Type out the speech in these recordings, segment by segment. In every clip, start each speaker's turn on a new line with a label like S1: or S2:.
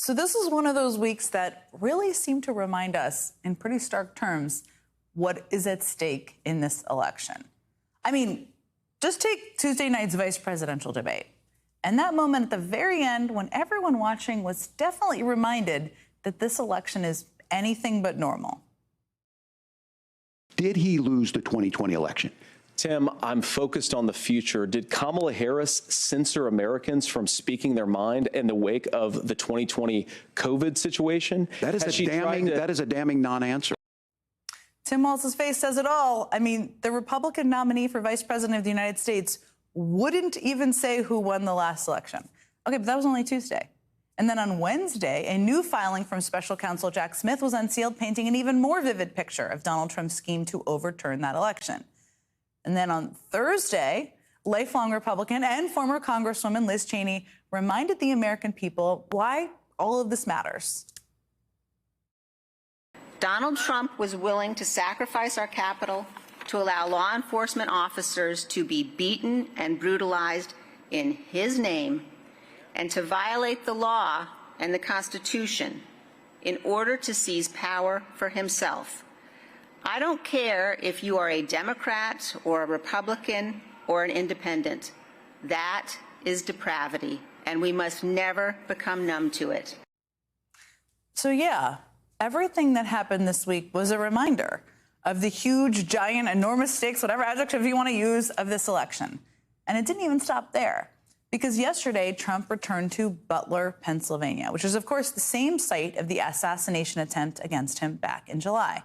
S1: So this is one of those weeks that really seem to remind us in pretty stark terms what is at stake in this election. I mean, just take Tuesday night's vice presidential debate. And that moment at the very end when everyone watching was definitely reminded that this election is anything but normal.
S2: Did he lose the 2020 election?
S3: Tim, I'm focused on the future. Did Kamala Harris censor Americans from speaking their mind in the wake of the 2020 COVID situation?
S2: That is a damning non-answer.
S1: Tim Walz's face says it all. I mean, the Republican nominee for vice president of the United States wouldn't even say who won the last election. Okay, but that was only Tuesday. And then on Wednesday, a new filing from special counsel Jack Smith was unsealed, painting an even more vivid picture of Donald Trump's scheme to overturn that election. And then on Thursday, lifelong Republican and former Congresswoman Liz Cheney reminded the American people why all of this matters.
S4: Donald Trump was willing to sacrifice our Capitol to allow law enforcement officers to be beaten and brutalized in his name and to violate the law and the Constitution in order to seize power for himself. I don't care if you are a Democrat or a Republican or an independent. That is depravity, and we must never become numb to it.
S1: So yeah, everything that happened this week was a reminder of the huge, giant, enormous stakes, whatever adjective you want to use, of this election. And it didn't even stop there, because yesterday Trump returned to Butler, Pennsylvania, which is, of course, the same site of the assassination attempt against him back in July.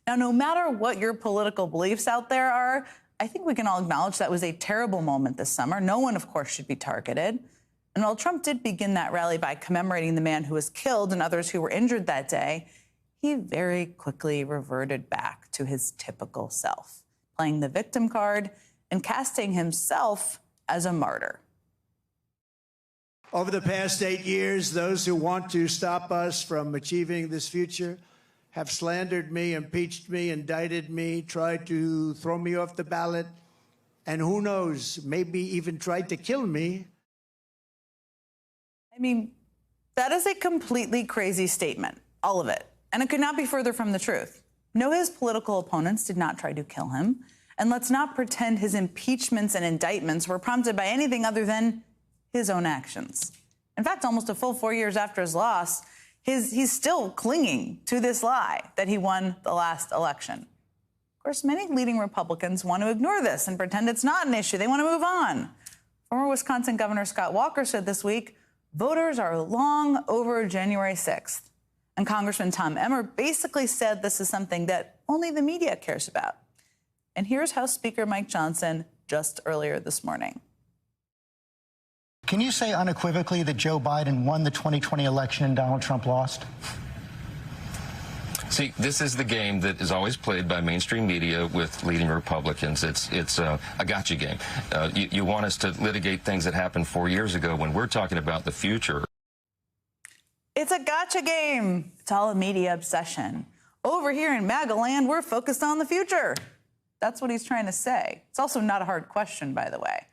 S1: Now, no matter what your political beliefs out there are, I think we can all acknowledge that was a terrible moment this summer. No one, of course, should be targeted. And while Trump did begin that rally by commemorating the man who was killed and others who were injured that day, he very quickly reverted back to his typical self, playing the victim card and casting himself as a martyr.
S5: Over the past 8 years, those who want to stop us from achieving this future have slandered me, impeached me, indicted me, tried to throw me off the ballot, and who knows, maybe even tried to kill me.
S1: I mean, that is a completely crazy statement, all of it. And it could not be further from the truth. No, his political opponents did not try to kill him. And let's not pretend his impeachments and indictments were prompted by anything other than his own actions. In fact, almost a full 4 years after his loss, he's still clinging to this lie that he won the last election. Of course, many leading Republicans want to ignore this and pretend it's not an issue. They want to move on. Former Wisconsin Governor Scott Walker said this week, voters are long over January 6th. And Congressman Tom Emmer basically said this is something that only the media cares about. And here's House Speaker Mike Johnson just earlier this morning.
S6: Can you say unequivocally that Joe Biden won the 2020 election and Donald Trump lost?
S7: See, this is the game that is always played by mainstream media with leading Republicans. It's a gotcha game. You want us to litigate things that happened 4 years ago when we're talking about the future.
S1: It's a gotcha game. It's all a media obsession. Over here in MAGA land, we're focused on the future. That's what he's trying to say. It's also not a hard question, by the way.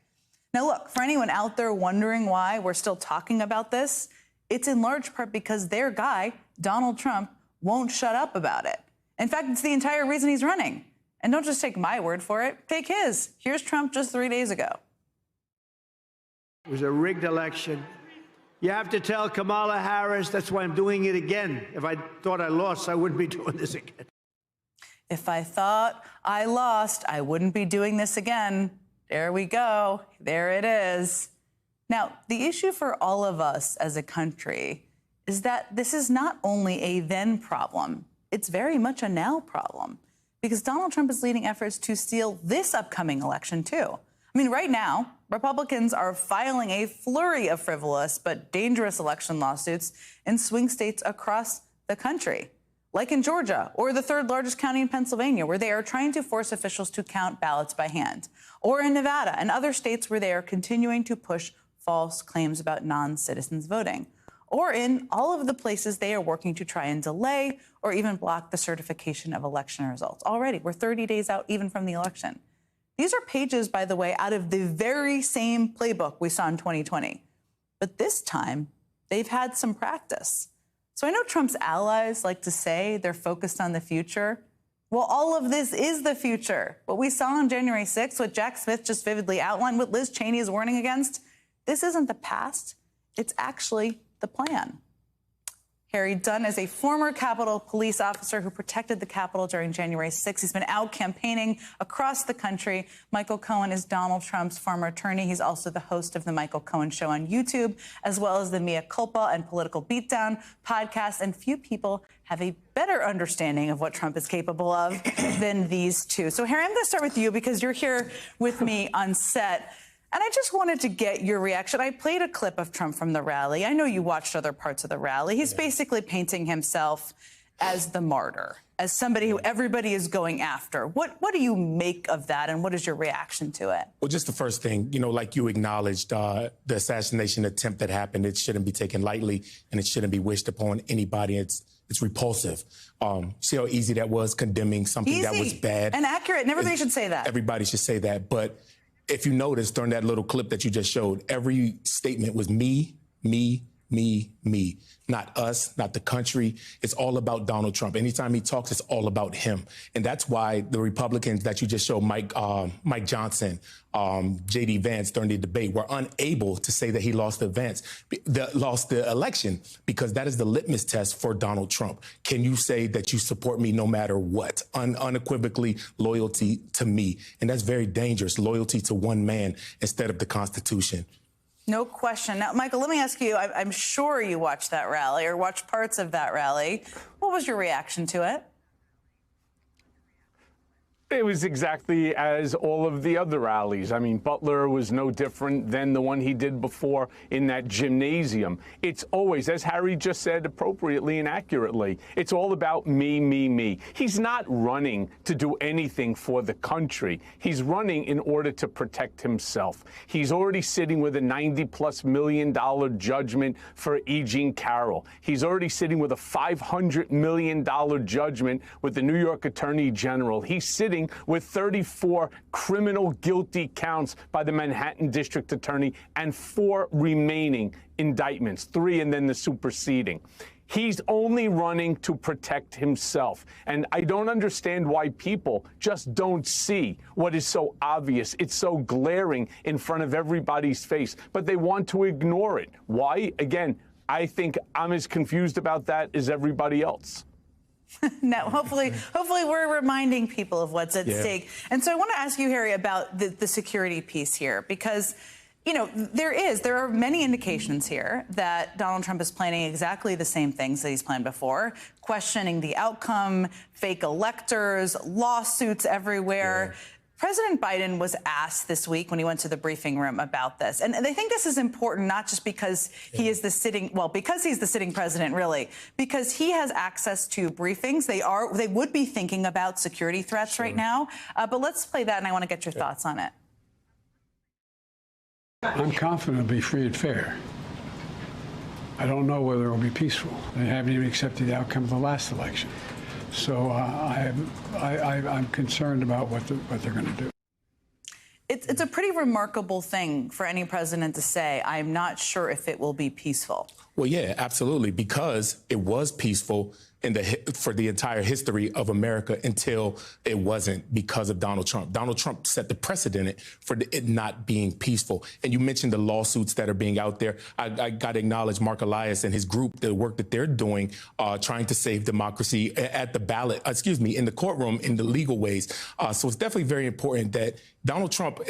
S1: Now, look, for anyone out there wondering why we're still talking about this, it's in large part because their guy, Donald Trump, won't shut up about it. In fact, it's the entire reason he's running. And don't just take my word for it, take his. Here's Trump just 3 days ago.
S5: It was a rigged election. You have to tell Kamala Harris that's why I'm doing it again. If I thought I lost, I wouldn't be doing this again.
S1: If I thought I lost, I wouldn't be doing this again. There we go. There it is. Now, the issue for all of us as a country is that this is not only a then problem, it's very much a now problem, because Donald Trump is leading efforts to steal this upcoming election, too. I mean, right now, Republicans are filing a flurry of frivolous but dangerous election lawsuits in swing states across the country, like in Georgia or the third largest county in Pennsylvania, where they are trying to force officials to count ballots by hand, or in Nevada and other states where they are continuing to push false claims about non-citizens voting, or in all of the places they are working to try and delay or even block the certification of election results. Already, we're 30 days out even from the election. These are pages, by the way, out of the very same playbook we saw in 2020. But this time, They've had some practice. So I know Trump's allies like to say they're focused on the future. Well, all of this is the future. What we saw on January 6th, what Jack Smith just vividly outlined, what Liz Cheney is warning against, this isn't the past. It's actually the plan. Harry Dunn is a former Capitol Police officer who protected the Capitol during January 6th. He's been out campaigning across the country. Michael Cohen is Donald Trump's former attorney. He's also the host of The Michael Cohen Show on YouTube, as well as the Mea Culpa and Political Beatdown podcast. And few people have a better understanding of what Trump is capable of than these two. So, Harry, I'm going to start with you because you're here with me on set. And I just wanted to get your reaction. I played a clip of Trump from the rally. I know you watched other parts of the rally. He's basically painting himself as the martyr, as somebody who everybody is going after. What do you make of that, and what is your reaction to it?
S8: Well, just the first thing, like you acknowledged, the assassination attempt that happened, it shouldn't be taken lightly, and it shouldn't be wished upon anybody. It's repulsive. See how easy that was, condemning something that was bad.
S1: And accurate, and everybody should say that.
S8: Everybody should say that, but if you notice during that little clip that you just showed, every statement was me, me, me, me. Not us, not the country. It's all about Donald Trump. Anytime he talks, it's all about him. And that's why the Republicans that you just showed, Mike Johnson, J.D. Vance during the debate, were unable to say that he lost the election, because that is the litmus test for Donald Trump. Can you say that you support me no matter what? Unequivocally, loyalty to me. And that's very dangerous, loyalty to one man instead of the Constitution.
S1: No question. Now, Michael, let me ask you, I'm sure you watched that rally or watched parts of that rally. What was your reaction to it?
S9: It was exactly as all of the other rallies. I mean, Butler was no different than the one he did before in that gymnasium. It's always, as Harry just said appropriately and accurately, it's all about me, me, me. He's not running to do anything for the country. He's running in order to protect himself. He's already sitting with a $90+ million judgment for E. Jean Carroll. He's already sitting with a $500 million judgment with the New York Attorney General. He's sitting with 34 criminal guilty counts by the Manhattan District Attorney and 4 remaining indictments, 3 and then the superseding. He's only running to protect himself. And I don't understand why people just don't see what is so obvious. It's so glaring in front of everybody's face, but they want to ignore it. Why? Again, I think I'm as confused about that as everybody else.
S1: No, hopefully we're reminding people of what's at stake. And so I want to ask you, Harry, about the security piece here, because, there are many indications here that Donald Trump is planning exactly the same things that he's planned before, questioning the outcome, fake electors, lawsuits everywhere. Yeah. President Biden was asked this week when he went to the briefing room about this. And they think this is important, not just because he is because he's the sitting president, really, because he has access to briefings. They would be thinking about security threats right now. But let's play that, and I want to get your thoughts on it.
S10: I'm confident it'll be free and fair. I don't know whether it will be peaceful. They haven't even accepted the outcome of the last election. So I'm concerned about what they're going to do.
S1: It's a pretty remarkable thing for any president to say, I'm not sure if it will be peaceful.
S8: Well, yeah, absolutely, because it was peaceful for the entire history of America until it wasn't because of Donald Trump. Donald Trump set the precedent for it not being peaceful. And you mentioned the lawsuits that are being out there. I got to acknowledge Mark Elias and his group, the work that they're doing, trying to save democracy at the ballot, in the courtroom in the legal ways. So it's definitely very important that Donald Trump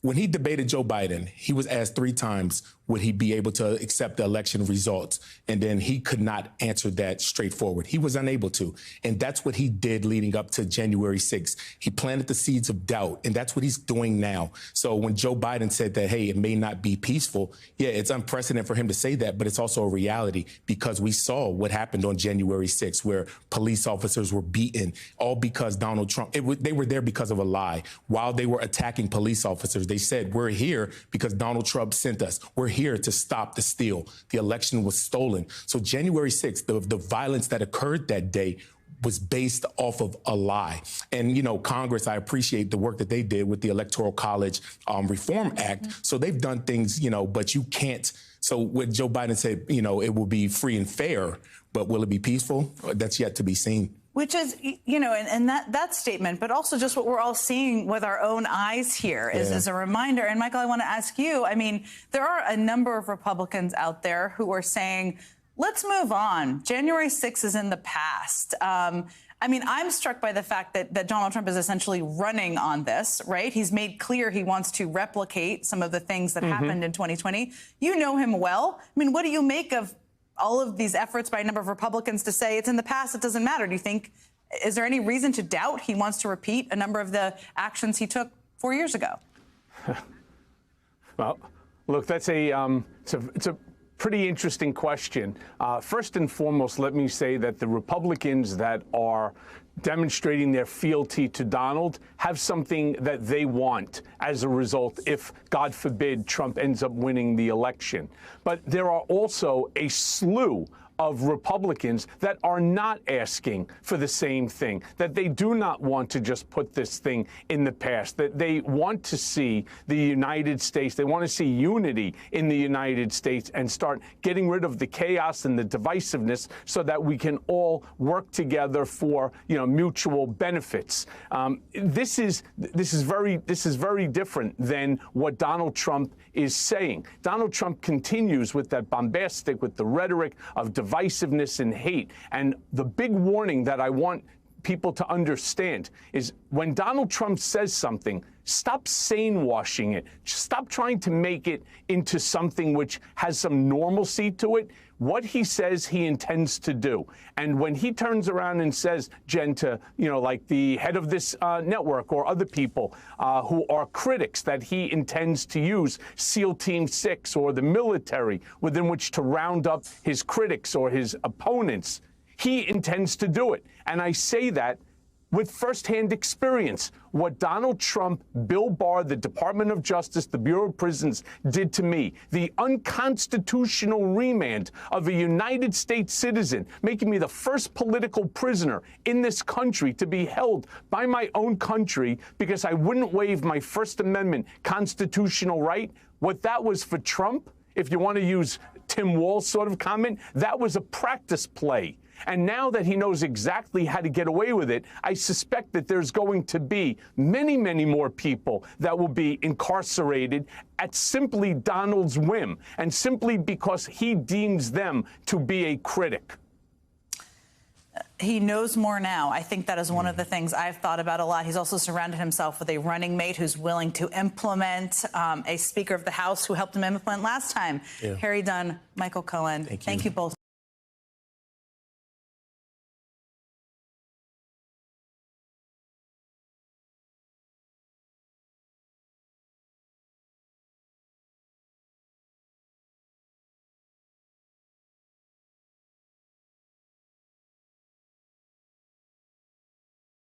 S8: when he debated Joe Biden, he was asked 3 times, would he be able to accept the election results? And then he could not answer that straightforward. He was unable to. And that's what he did leading up to January 6th. He planted the seeds of doubt, and that's what he's doing now. So when Joe Biden said that, hey, it may not be peaceful, yeah, it's unprecedented for him to say that, but it's also a reality because we saw what happened on January 6th, where police officers were beaten, all because Donald Trump, they were there because of a lie. While they were attacking police officers, they said, we're here because Donald Trump sent us. We're here to stop the steal. The election was stolen. So January 6th, the violence that occurred that day was based off of a lie. And, you know, Congress, I appreciate the work that they did with the Electoral College Reform Act. So they've done things, you know, but you can't. So when Joe Biden said, you know, it will be free and fair, but will it be peaceful? That's yet to be seen.
S1: Which is, you know, and that statement, but also just what we're all seeing with our own eyes here is a reminder. And Michael, I want to ask you, I mean, there are a number of Republicans out there who are saying, let's move on. January 6th is in the past. I mean, I'm struck by the fact that Donald Trump is essentially running on this, right? He's made clear he wants to replicate some of the things that happened in 2020. You know him well. I mean, what do you make of all of these efforts by a number of Republicans to say it's in the past, it doesn't matter? Do you think, is there any reason to doubt he wants to repeat a number of the actions he took 4 years ago?
S9: Well, look, that's it's a pretty interesting question. First and foremost, let me say that the Republicans that are demonstrating their fealty to Donald have something that they want as a result if, God forbid, Trump ends up winning the election. But there are also a slew of Republicans that are not asking for the same thing, that they do not want to just put this thing in the past, that they want to see the United States, they want to see unity in the United States and start getting rid of the chaos and the divisiveness so that we can all work together for, you know, mutual benefits. This is very different than what Donald Trump is saying. Donald Trump continues with that bombastic, with the rhetoric of divisiveness and hate. And the big warning that I want people to understand is when Donald Trump says something, stop sane-washing it. Stop trying to make it into something which has some normalcy to it. What he says he intends to do. And when he turns around and says, Jen, to, you know, like the head of this network or other people who are critics, that he intends to use SEAL Team 6 or the military within which to round up his critics or his opponents, he intends to do it. And I say that with firsthand experience. What Donald Trump, Bill Barr, the Department of Justice, the Bureau of Prisons did to me, the unconstitutional remand of a United States citizen, making me the first political prisoner in this country to be held by my own country because I wouldn't waive my First Amendment constitutional right. What that was for Trump, if you want to use Tim Walz's sort of comment, that was a practice play. And now that he knows exactly how to get away with it, I suspect that there's going to be many, many more people that will be incarcerated at simply Donald's whim and simply because he deems them to be a critic.
S1: He knows more now. I think that is one of the things I've thought about a lot. He's also surrounded himself with a running mate who's willing to implement, a Speaker of the House who helped him implement last time. Harry Dunn, Michael Cohen, thank you both.